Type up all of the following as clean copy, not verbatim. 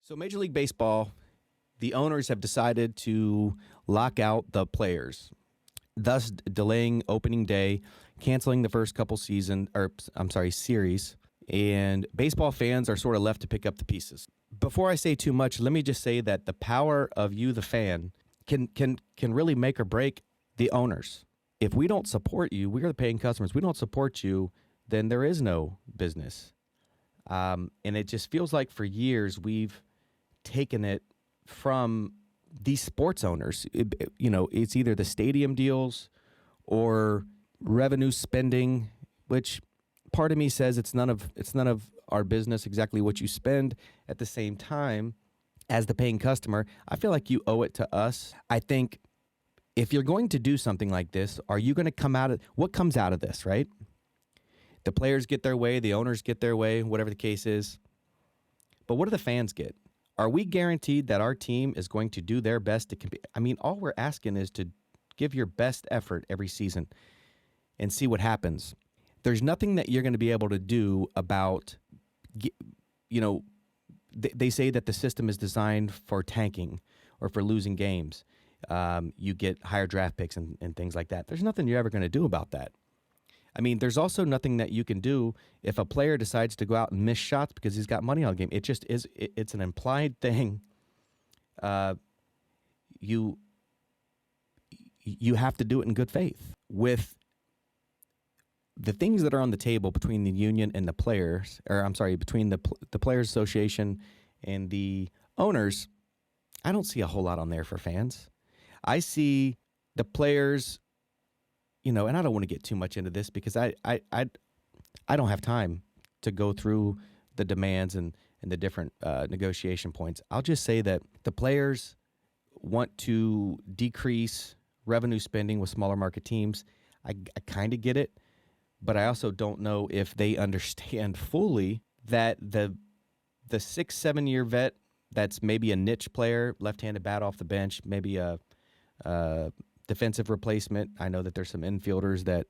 So Major League Baseball, the owners have decided to lock out the players, thus delaying opening day, canceling the first couple series, and baseball fans are sort of left to pick up the pieces. Before I say too much, let me just say that the power of you, the fan, can really make or break the owners. If we don't support you, we are the paying customers. We don't support you, then there is no business. And it just feels like for years we've taken it from these sports owners. It's either the stadium deals or revenue spending, which part of me says it's none of our business exactly what you spend. At the same time, as the paying customer, I feel like you owe it to us. I think if you're going to do something like this, are you going to what comes out of this, right? The players get their way, the owners get their way, whatever the case is. But what do the fans get? Are we guaranteed that our team is going to do their best to compete? I mean, all we're asking is to give your best effort every season and see what happens. There's nothing that you're going to be able to do about, they say that the system is designed for tanking or for losing games. You get higher draft picks and things like that. There's nothing you're ever going to do about that. I mean, there's also nothing that you can do if a player decides to go out and miss shots because he's got money on the game. It just is. It's an implied thing. You have to do it in good faith. With the things that are on the table between the union and the players, between the Players Association and the owners, I don't see a whole lot on there for fans. I see the players. And I don't want to get too much into this because I don't have time to go through the demands and the different negotiation points. I'll just say that the players want to decrease revenue spending with smaller market teams. I kind of get it, but I also don't know if they understand fully that the 6-7 year vet that's maybe a niche player, left-handed bat off the bench, maybe a defensive replacement. I know that there's some infielders that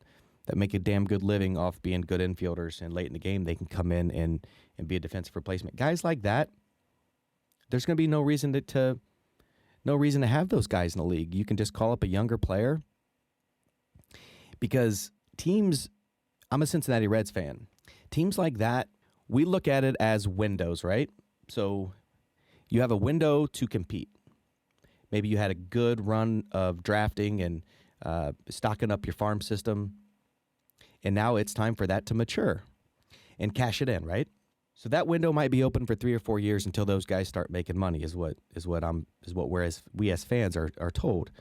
make a damn good living off being good infielders, and late in the game they can come in and be a defensive replacement. Guys like that, there's going to be no reason to have those guys in the league. You can just call up a younger player because teams. I'm a Cincinnati Reds fan. Teams like that, we look at it as windows, right? So you have a window to compete. Maybe you had a good run of drafting and stocking up your farm system, and now it's time for that to mature and cash it in, right? So that window might be open for 3 or 4 years until those guys start making money. Is what we as fans are told.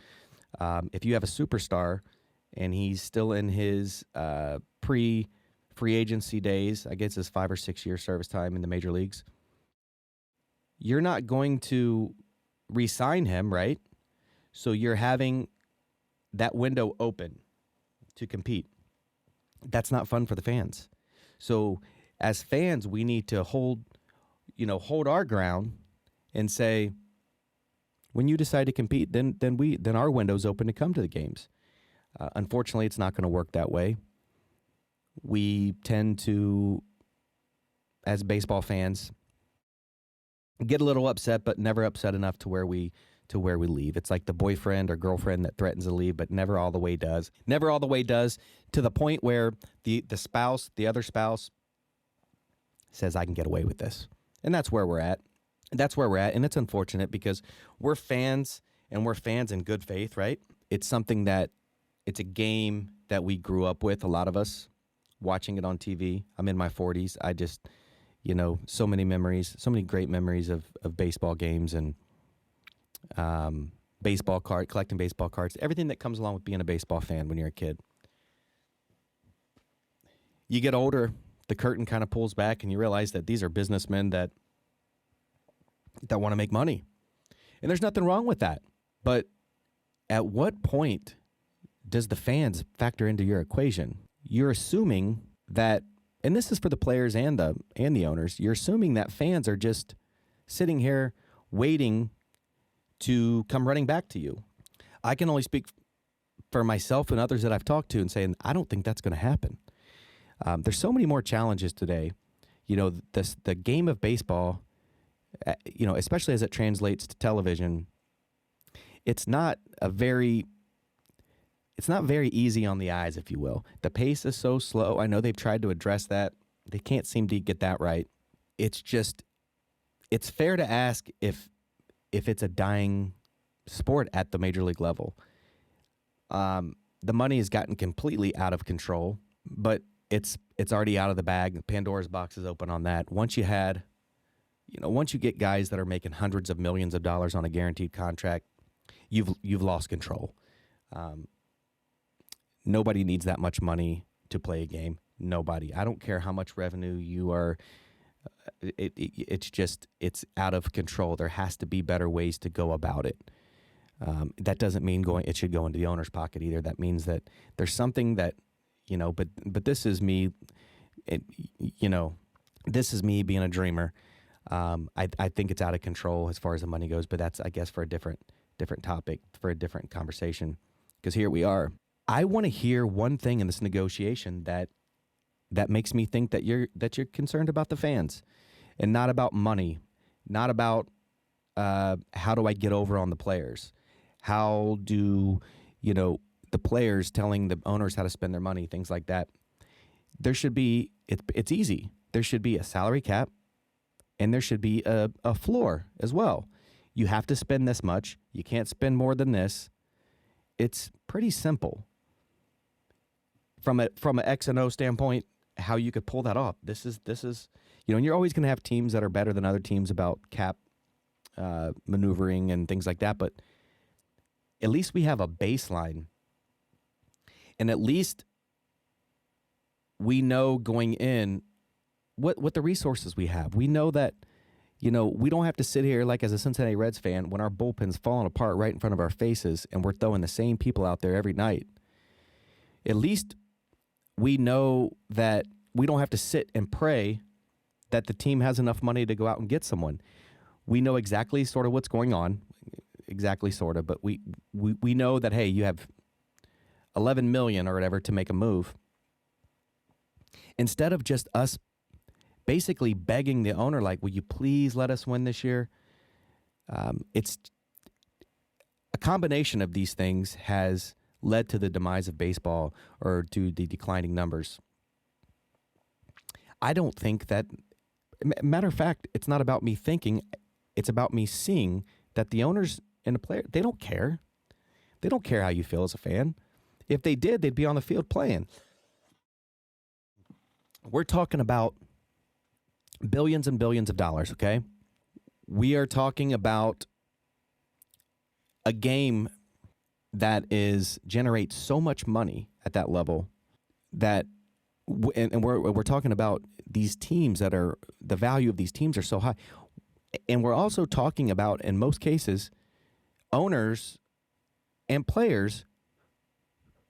If you have a superstar and he's still in his pre-free agency days, I guess his 5 or 6 year service time in the major leagues, you're not going to re-sign him, right? So you're having that window open to compete. That's not fun for the fans. So as fans, we need to hold our ground and say, when you decide to compete, then our window's open to come to the games. Unfortunately, it's not going to work that way. We tend to, as baseball fans, get a little upset, but never upset enough to where we leave. It's like the boyfriend or girlfriend that threatens to leave, but never all the way does. Never all the way does, to the point where the other spouse says, I can get away with this. And that's where we're at. And it's unfortunate because we're fans, and we're fans in good faith, right? It's a game that we grew up with, a lot of us, watching it on TV. I'm in my 40s. I just, so many memories, so many great memories of baseball games and collecting baseball cards, everything that comes along with being a baseball fan when you're a kid. You get older, the curtain kind of pulls back, and you realize that these are businessmen that want to make money. And there's nothing wrong with that. But at what point does the fans factor into your equation? You're assuming that, and this is for the players and the owners, you're assuming that fans are just sitting here waiting to come running back to you. I can only speak for myself and others that I've talked to and saying, I don't think that's going to happen. There's so many more challenges today. The game of baseball especially as it translates to television, it's not very easy on the eyes, if you will. The pace is so slow. I know they've tried to address that. They can't seem to get that right. It's fair to ask if it's a dying sport at the major league level. The money has gotten completely out of control, but it's already out of the bag. Pandora's box is open on that. Once you get guys that are making hundreds of millions of dollars on a guaranteed contract, you've lost control. Nobody needs that much money to play a game. Nobody. I don't care how much revenue you are. It's out of control. There has to be better ways to go about it. That doesn't mean it should go into the owner's pocket either. That means that there's something that, but this is me, this is me being a dreamer. I think it's out of control as far as the money goes, but that's, I guess, for a different topic, for a different conversation, because here we are. I want to hear one thing in this negotiation that makes me think that you're concerned about the fans and not about money, not about how do I get over on the players? How do, the players telling the owners how to spend their money, things like that. There should be, it's easy. There should be a salary cap and there should be a floor as well. You have to spend this much. You can't spend more than this. It's pretty simple. From an X and O standpoint, how you could pull that off. This is and you're always going to have teams that are better than other teams about cap maneuvering and things like that, but at least we have a baseline. And at least we know going in what the resources we have. We know that, we don't have to sit here like as a Cincinnati Reds fan when our bullpen's falling apart right in front of our faces and we're throwing the same people out there every night. At least we know that we don't have to sit and pray that the team has enough money to go out and get someone. We know exactly sort of what's going on, but we know that, hey, you have $11 million or whatever to make a move. Instead of just us basically begging the owner, like, will you please let us win this year? It's a combination of these things has led to the demise of baseball or to the declining numbers. I don't think that, matter of fact, it's not about me thinking, it's about me seeing that the owners and the player, they don't care. They don't care how you feel as a fan. If they did, they'd be on the field playing. We're talking about billions and billions of dollars, okay? We are talking about a game that generates so much money at that level that, and we're talking about these teams that are, the value of these teams are so high. And we're also talking about, in most cases, owners and players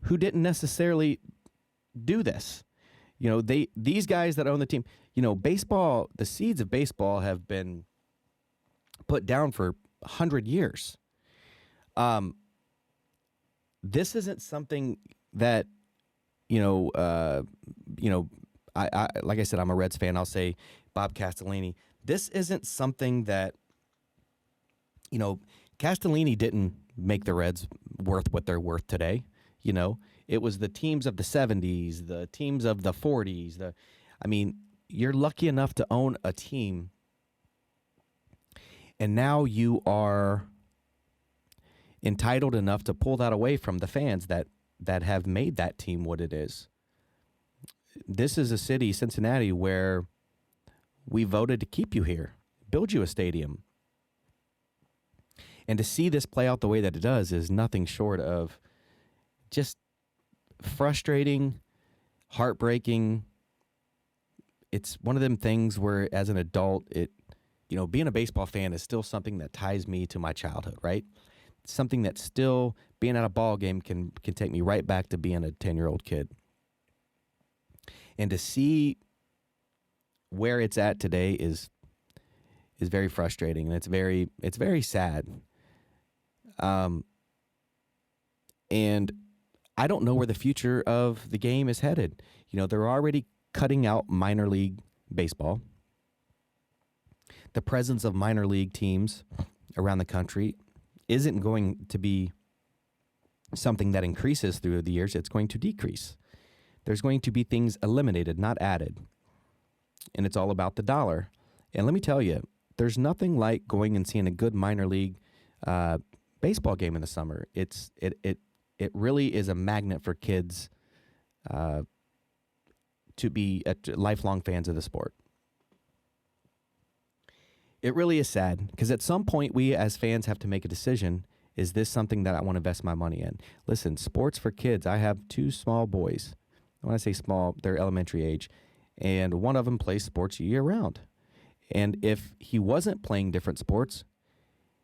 who didn't necessarily do this. These guys that own the team, baseball, the seeds of baseball have been put down for 100 years. This isn't something that, I like I said, I'm a Reds fan. I'll say Bob Castellini. This isn't something that, Castellini didn't make the Reds worth what they're worth today. It was the teams of the 70s, the teams of the 40s. You're lucky enough to own a team, and now you are entitled enough to pull that away from the fans that have made that team what it is. This is a city, Cincinnati, where we voted to keep you here, build you a stadium. And to see this play out the way that it does is nothing short of just frustrating, heartbreaking. It's one of them things where, as an adult, being a baseball fan is still something that ties me to my childhood, right? Something that still, being at a ball game can take me right back to being a 10-year-old kid. And to see where it's at today is very frustrating, and it's very sad. And I don't know where the future of the game is headed. They're already cutting out minor league baseball. the presence of minor league teams around the country isn't going to be something that increases through the years. It's going to decrease. There's going to be things eliminated, not added. And it's all about the dollar. And let me tell you, there's nothing like going and seeing a good minor league baseball game in the summer. It really is a magnet for kids to be lifelong fans of the sport. It really is sad because at some point we as fans have to make a decision. Is this something that I want to invest my money in? Listen, sports for kids. I have 2 small boys. When I say small, they're elementary age. And one of them plays sports year round. And if he wasn't playing different sports,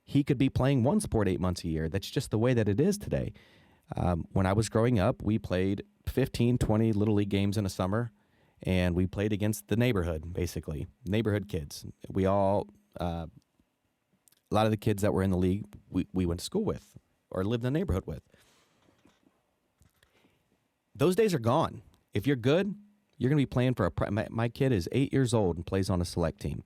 he could be playing one sport 8 months a year. That's just the way that it is today. When I was growing up, we played 15, 20 Little League games in a summer. And we played against the neighborhood, basically. Neighborhood kids. We all... a lot of the kids that were in the league, we went to school with or lived in the neighborhood with. Those days are gone. If you're good, you're going to be playing for my kid is 8 years old and plays on a select team.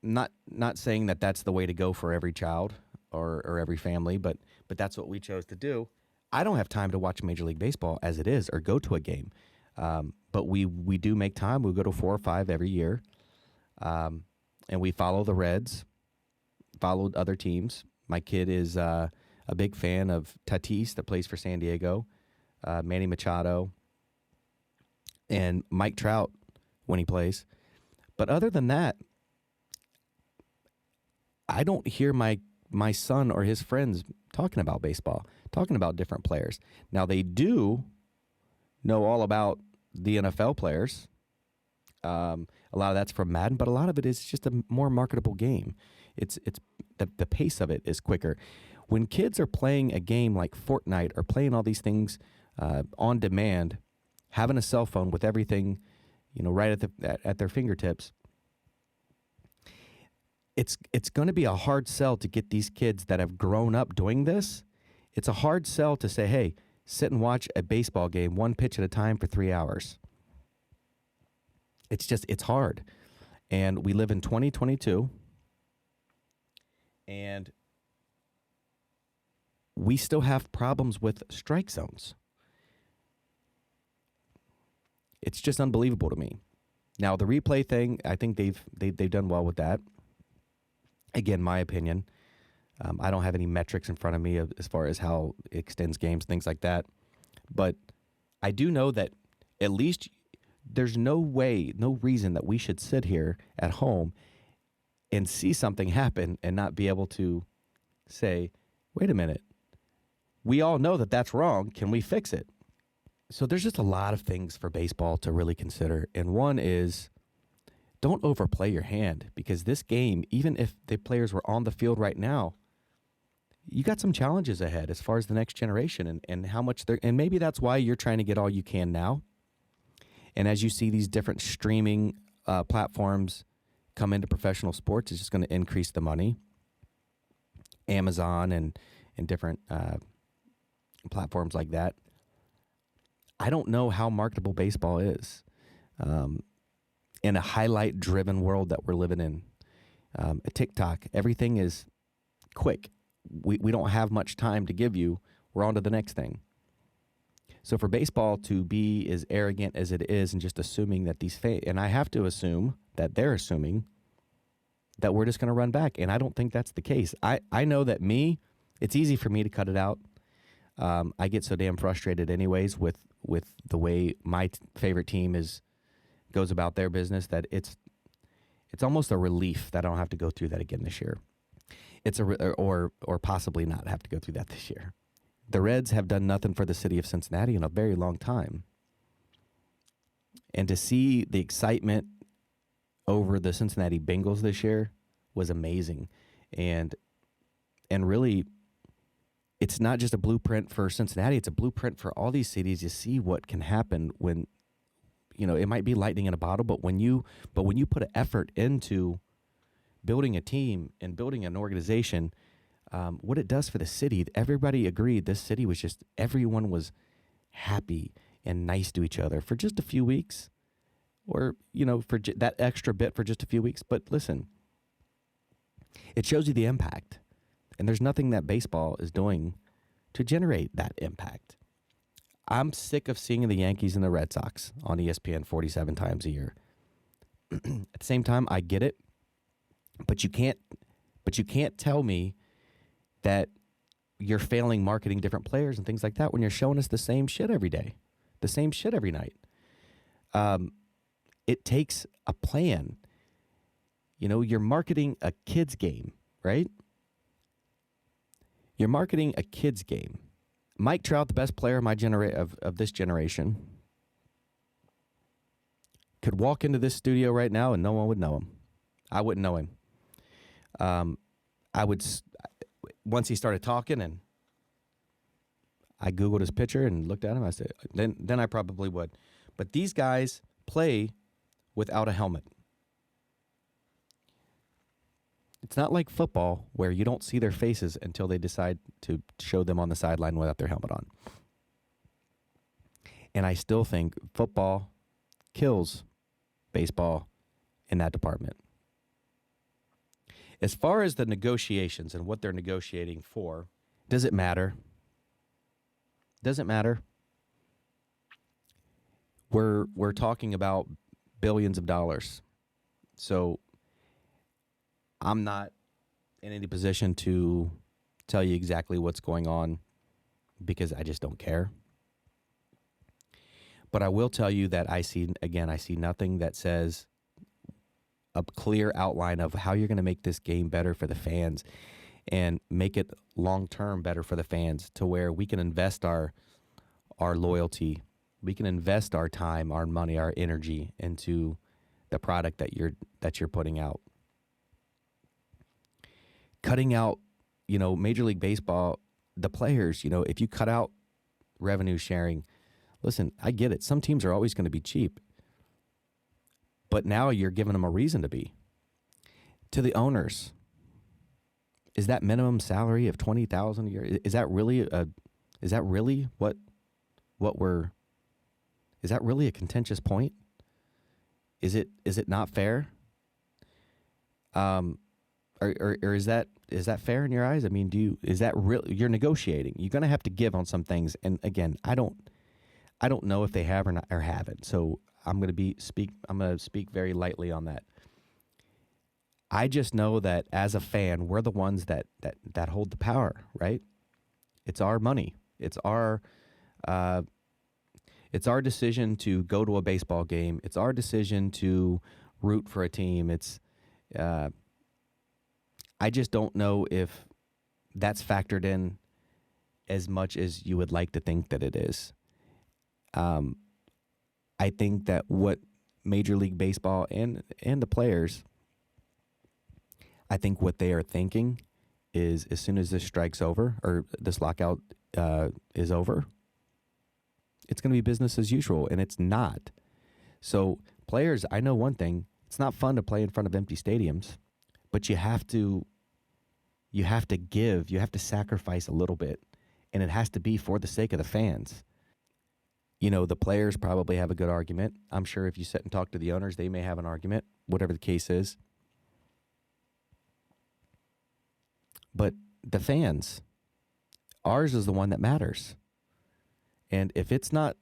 Not saying that that's the way to go for every child or every family, but that's what we chose to do. I don't have time to watch Major League Baseball as it is or go to a game. But we do make time. We go to 4 or 5 every year. And we follow the Reds, followed other teams. My kid is a big fan of Tatis that plays for San Diego, Manny Machado, and Mike Trout when he plays. But other than that, I don't hear my son or his friends talking about baseball, talking about different players. Now, they do know all about the NFL players. A lot of that's from Madden, but a lot of it is just a more marketable game. It's the pace of it is quicker. When kids are playing a game like Fortnite or playing all these things on demand, having a cell phone with everything, right at their fingertips, it's going to be a hard sell to get these kids that have grown up doing this. It's a hard sell to say, hey, sit and watch a baseball game, 1 pitch at a time for 3 hours. It's hard. And we live in 2022, and we still have problems with strike zones. It's just unbelievable to me. Now, the replay thing, I think they've done well with that. Again, my opinion. I don't have any metrics in front of me as far as how it extends games, things like that. But I do know that at least there's no reason that we should sit here at home and see something happen and not be able to say, wait a minute, we all know that that's wrong. Can we fix it? So there's just a lot of things for baseball to really consider. And one is, don't overplay your hand, because this game, even if the players were on the field right now, you got some challenges ahead as far as the next generation and how much and maybe that's why you're trying to get all you can now. And as you see these different streaming platforms come into professional sports, it's just going to increase the money. Amazon and different platforms like that. I don't know how marketable baseball is in a highlight-driven world that we're living in. TikTok, everything is quick. We don't have much time to give you. We're on to the next thing. So for baseball to be as arrogant as it is and just assuming that and I have to assume that they're assuming that we're just going to run back. And I don't think that's the case. I know that it's easy for me to cut it out. I get so damn frustrated anyways with the way my favorite team goes about their business that it's almost a relief that I don't have to go through that again this year. Or possibly not have to go through that this year. The Reds have done nothing for the city of Cincinnati in a very long time. And to see the excitement over the Cincinnati Bengals this year was amazing. And really, it's not just a blueprint for Cincinnati, it's a blueprint for all these cities. You see what can happen when, it might be lightning in a bottle, but when you put an effort into building a team and building an organization, what it does for the city, everybody agreed this city was everyone was happy and nice to each other for just a few weeks. or, for that extra bit for just a few weeks. But listen, it shows you the impact. And there's nothing that baseball is doing to generate that impact. I'm sick of seeing the Yankees and the Red Sox on ESPN 47 times a year. At the same time, I get it, but you can't tell me that you're failing marketing different players and things like that when you're showing us the same shit every day, the same shit every night. It takes a plan. You're marketing a kid's game, right? You're marketing a kid's game. Mike Trout, the best player of this generation, could walk into this studio right now and no one would know him. I wouldn't know him. I would, once he started talking and I Googled his picture and looked at him, I said, then I probably would. But these guys play without a helmet. It's not like football where you don't see their faces until they decide to show them on the sideline without their helmet on. And I still think football kills baseball in that department. As far as the negotiations and what they're negotiating for, does it matter? Does it matter? We're talking about billions of dollars. So I'm not in any position to tell you exactly what's going on because I just don't care. But I will tell you that I see nothing that says a clear outline of how you're going to make this game better for the fans and make it long-term better for the fans to where we can invest our loyalty, we can invest our time, our money, our energy into the product that you're putting out. Cutting out, Major League Baseball, the players, if you cut out revenue sharing, listen, I get it. Some teams are always going to be cheap. But now you're giving them a reason to be. To the owners, is that minimum salary of $20,000 a year? Is that really a contentious point? Is it not fair? Or is that fair in your eyes? I mean, is that real? You're negotiating. You're going to have to give on some things. And again, I don't know if they have or not or haven't. So I'm going to speak very lightly on that. I just know that as a fan, we're the ones that hold the power, right? It's our money. It's our decision to go to a baseball game. It's our decision to root for a team. I just don't know if that's factored in as much as you would like to think that it is. I think that what Major League Baseball and the players, I think what they are thinking is as soon as this strike's over or this lockout is over, it's going to be business as usual, and it's not. So players, I know one thing, it's not fun to play in front of empty stadiums, but you have to give, you have to sacrifice a little bit, and it has to be for the sake of the fans. The players probably have a good argument. I'm sure if you sit and talk to the owners, they may have an argument, whatever the case is. But the fans, ours is the one that matters. And if it's not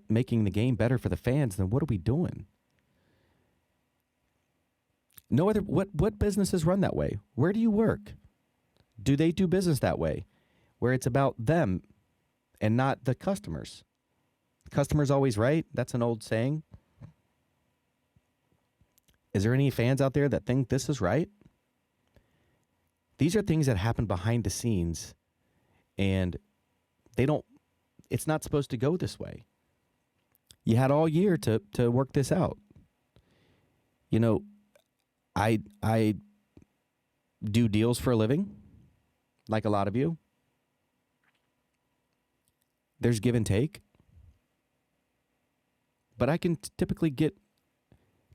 making the game better for the fans, then what are we doing? No other what businesses run that way? Where do you work? Do they do business that way? Where it's about them and not the customers? Customer's always right. That's an old saying. Is there any fans out there that think this is right? These are things that happen behind the scenes, and it's not supposed to go this way. You had all year to work this out. I do deals for a living, like a lot of you. There's give and take. But I can typically get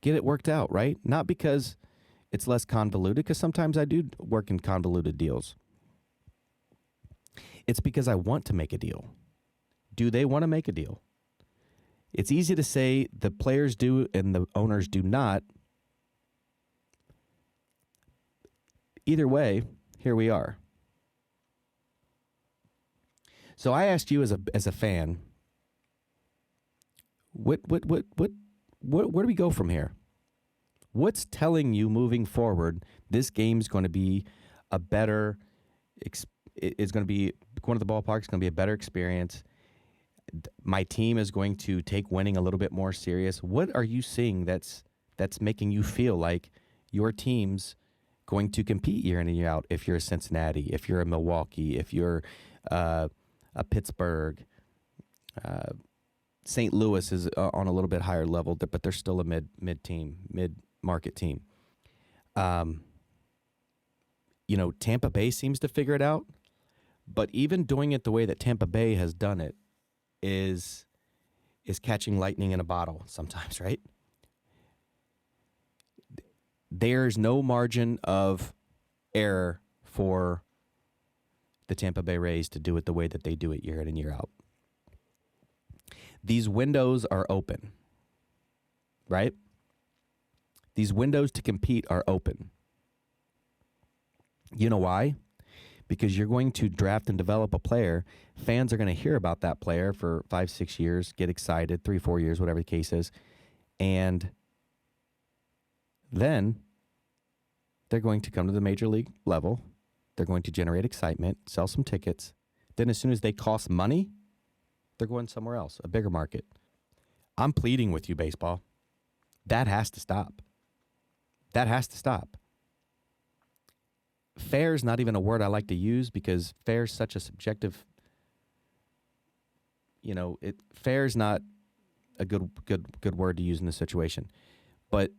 it worked out, right? Not because it's less convoluted, because sometimes I do work in convoluted deals. It's because I want to make a deal. Do they want to make a deal? It's easy to say the players do and the owners do not. Either way, here we are. So I asked you as a fan, where do we go from here? What's telling you moving forward this game's going to be a better it's going to be going to the ballpark is going to be a better experience. My team is going to take winning a little bit more serious. What are you seeing that's making you feel like your team's going to compete year in and year out? If you're a Cincinnati, if you're a Milwaukee, if you're a Pittsburgh, St. Louis is on a little bit higher level, but they're still a mid-market team. Tampa Bay seems to figure it out, but even doing it the way that Tampa Bay has done it is catching lightning in a bottle sometimes, right? There's no margin of error for the Tampa Bay Rays to do it the way that they do it year in and year out. These windows are open, right? These windows to compete are open. You know why? Because you're going to draft and develop a player. Fans are going to hear about that player for 5-6 years, get excited, 3-4 years, whatever the case is. And then they're going to come to the major league level. They're going to generate excitement, sell some tickets. Then as soon as they cost money, they're going somewhere else, a bigger market. I'm pleading with you, baseball. That has to stop. That has to stop. Fair is not even a word I like to use because fair is such a subjective, fair is not a good word to use in this situation. But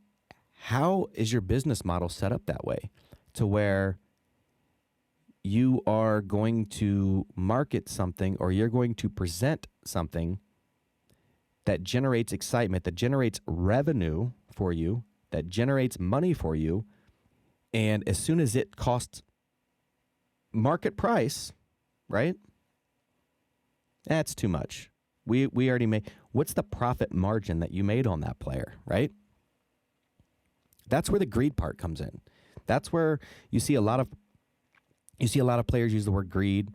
how is your business model set up that way to where you are going to market something or you're going to present something that generates excitement, that generates revenue for you, that generates money for you, and as soon as it costs market price, right? That's too much. We already made. What's the profit margin that you made on that player, right? That's where the greed part comes in. That's where you see a lot of players use the word greed,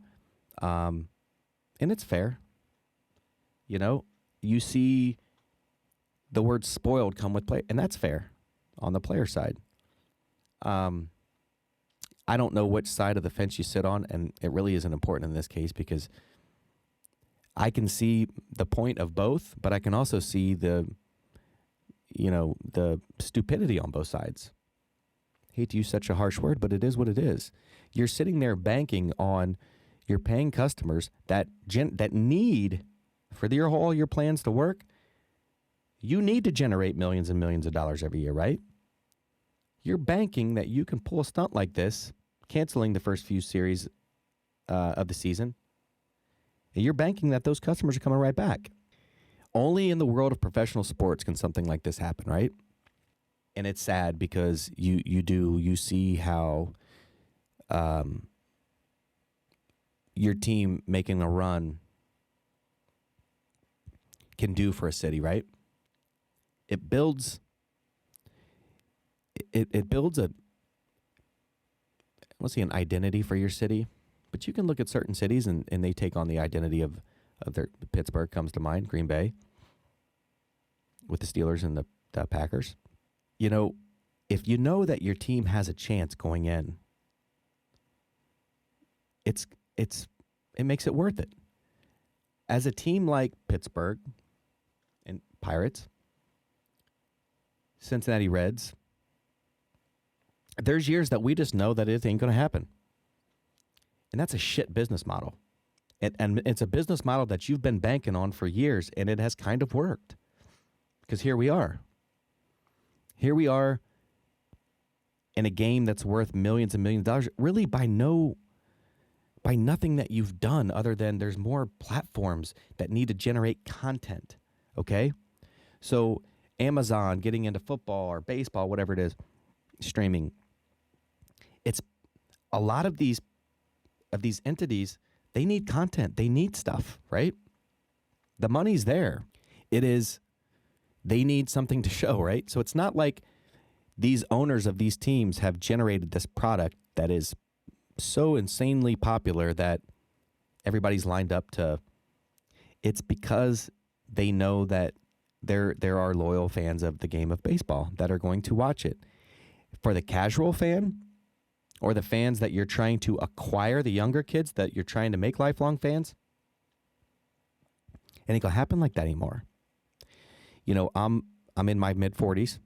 and it's fair. You see the word spoiled come with play, and that's fair on the player side. I don't know which side of the fence you sit on, and it really isn't important in this case because I can see the point of both, but I can also see the stupidity on both sides. Hate to use such a harsh word, but it is what it is. You're sitting there banking on your paying customers that need for all your plans to work. You need to generate millions and millions of dollars every year, right? You're banking that you can pull a stunt like this, canceling the first few series of the season, and you're banking that those customers are coming right back. Only in the world of professional sports can something like this happen, right? And it's sad because you see how your team making a run can do for a city, right? It builds an identity for your city, but you can look at certain cities and they take on the identity of their. Pittsburgh comes to mind, Green Bay, with the Steelers and the Packers. If you know that your team has a chance going in, it makes it worth it. As a team like Pittsburgh and Pirates, Cincinnati Reds, there's years that we just know that it ain't going to happen. And that's a shit business model. And it's a business model that you've been banking on for years, and it has kind of worked. Because here we are. Here we are in a game that's worth millions and millions of dollars, really by nothing that you've done other than there's more platforms that need to generate content, okay? So Amazon getting into football or baseball, whatever it is, streaming, it's a lot of these entities, they need content. They need stuff, right? The money's there. it is, they need something to show, right? So it's not like these owners of these teams have generated this product that is so insanely popular that everybody's lined up to. It's because they know that there are loyal fans of the game of baseball that are going to watch it. For the casual fan or the fans that you're trying to acquire, the younger kids that you're trying to make lifelong fans, it ain't gonna happen like that anymore. You know, I'm in my mid-40s.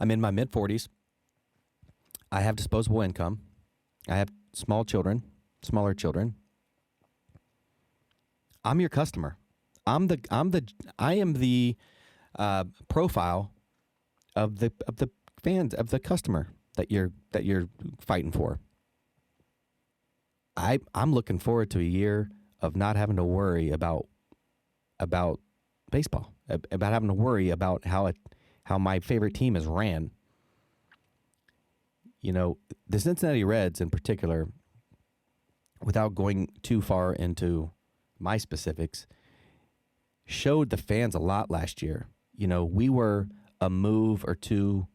I'm in my mid-40s. I have disposable income. I have smaller children. I'm your customer. I am the profile of the fans, of the customer that you're fighting for. I'm looking forward to a year of not having to worry about baseball, about having to worry about how my favorite team is ran. You know, the Cincinnati Reds in particular, without going too far into my specifics, showed the fans a lot last year. You know, we were a move or two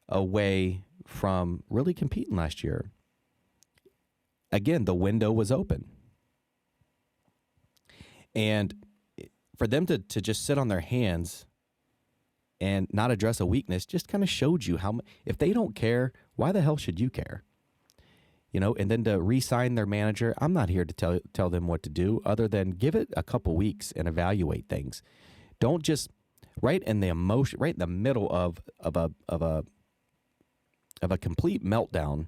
away from really competing last year. Again, the window was open. And for them to just sit on their hands and not address a weakness just kind of showed you how, if they don't care, why the hell should you care? You know, and then to re-sign their manager, I'm not here to tell them what to do other than give it a couple weeks and evaluate things. Don't just right in the middle of a complete meltdown.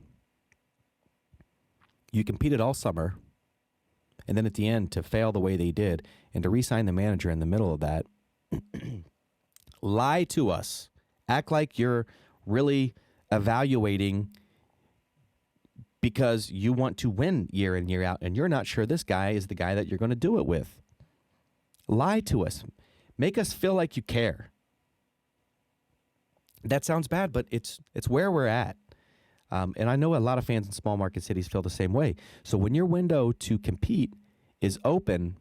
You competed all summer, and then at the end to fail the way they did and to re-sign the manager in the middle of that. Lie to us. Act like you're really evaluating because you want to win year in, year out, and you're not sure this guy is the guy that you're going to do it with. Lie to us. Make us feel like you care. That sounds bad, but it's where we're at. And I know a lot of fans in small market cities feel the same way. So when your window to compete is open,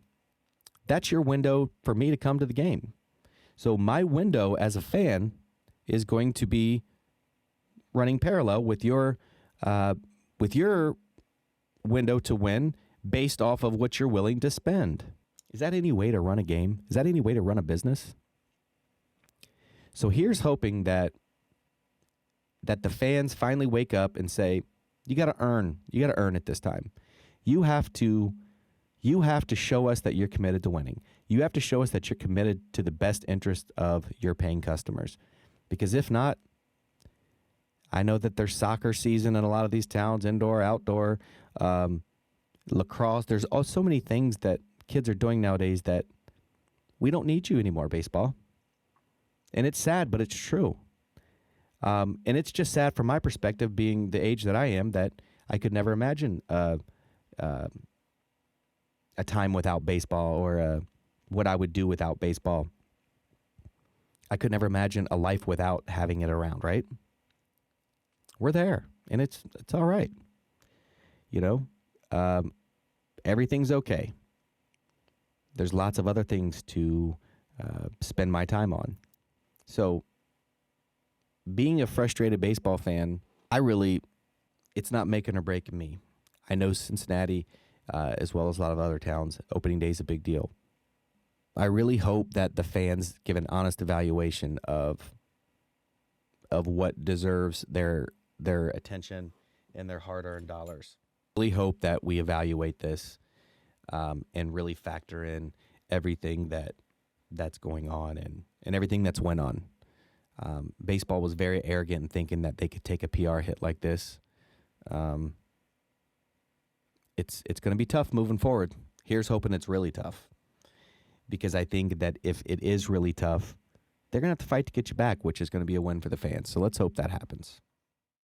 that's your window for me to come to the game. So my window as a fan is going to be running parallel with your window to win based off of what you're willing to spend. Is that any way to run a game? Is that any way to run a business? So here's hoping that the fans finally wake up and say, you got to earn it this time. You have to show us that you're committed to winning. You have to show us that you're committed to the best interest of your paying customers. Because if not, I know that there's soccer season in a lot of these towns, indoor, outdoor, lacrosse. There's so many things that kids are doing nowadays that we don't need you anymore, baseball. And it's sad, but it's true. And it's just sad from my perspective, being the age that I am, that I could never imagine a time without baseball or what I would do without baseball. I could never imagine a life without having it around, right? We're there, and it's all right. You know, everything's okay. There's lots of other things to spend my time on. So being a frustrated baseball fan, it's not making or breaking me. I know Cincinnati, as well as a lot of other towns, opening day is a big deal. I really hope that the fans give an honest evaluation of what deserves their attention and their hard-earned dollars. I really hope that we evaluate this and really factor in everything that's going on and everything that's went on. Baseball was very arrogant in thinking that they could take a PR hit like this. It's going to be tough moving forward. Here's hoping it's really tough, because I think that if it is really tough, they're going to have to fight to get you back, which is going to be a win for the fans. So let's hope that happens.